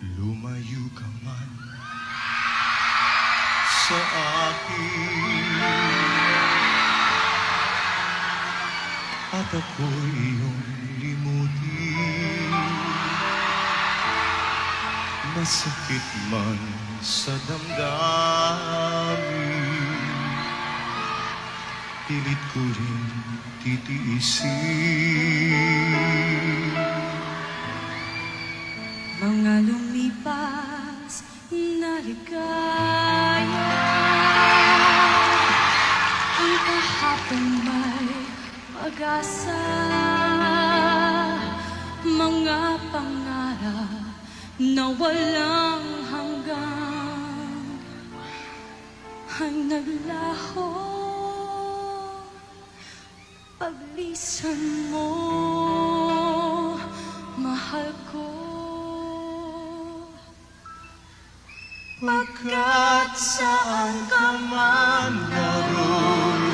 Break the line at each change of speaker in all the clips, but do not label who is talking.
Lumayo ka man sa akin at ako'y iyong limutin. Masakit man sa damdamin, pilit ko rin titiisin.
Mga lumipas na ligaya, ang kahapon may pag-asa. Mga pangarap na walang hanggan ay naglaho. Paglisan mo, mahal ko.
Pagkat saan ka man naroon,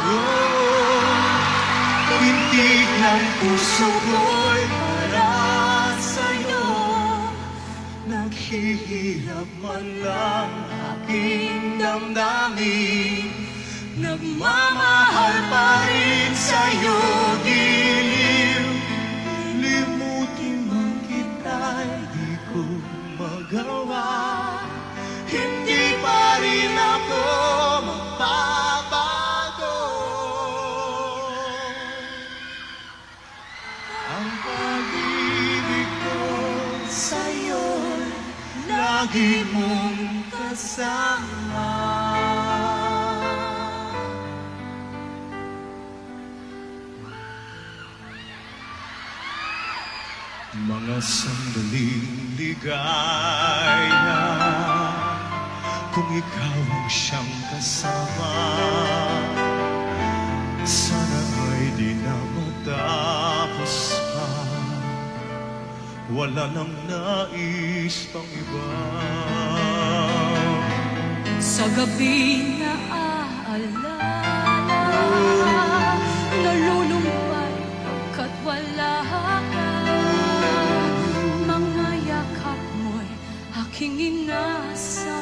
tintig ng puso ko'y para sa'yo. Naghihirap man lang aking damdamin, nagmamahal pa rin sa'yo, giliw. Limutin man kita'y di ko magawa, hindi pa rin ako magbabago. Ang pag-ibig ko sa'yo'y lagi mong kasama. Mga sandaling ligaya, kung ikaw ang siyang kasama, sana ay di na matapos pa. Wala nang nais pang iba.
Sa gabi na aalala, nalulumbay pagkat wala ka. Mga yakap mo'y aking inasam,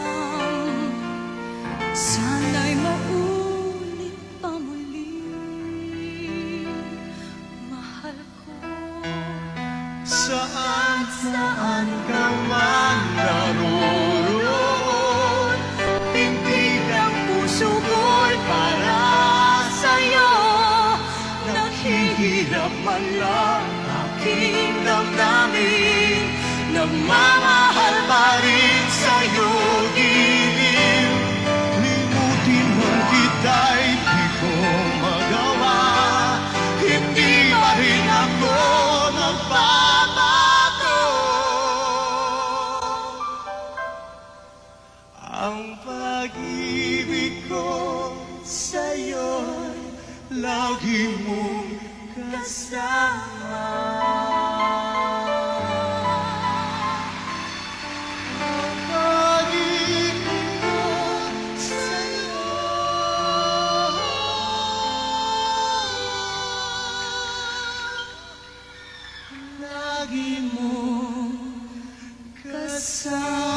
sana'y maulit pa muli, mahal ko.
Saan ka man naroon, tindig ng puso ko'y para sa'yo. Naghihirap man lang aking damdamin, nagmamahal pa rin sa'yo, giliw. Limutin mo kita'y di ko magawa, hindi pa rin ako nagbabago. Ang pag-ibig ko sa'yo'y lagi mong kasama. Ang pag-ibig ko sa'yo lagi mong kasama.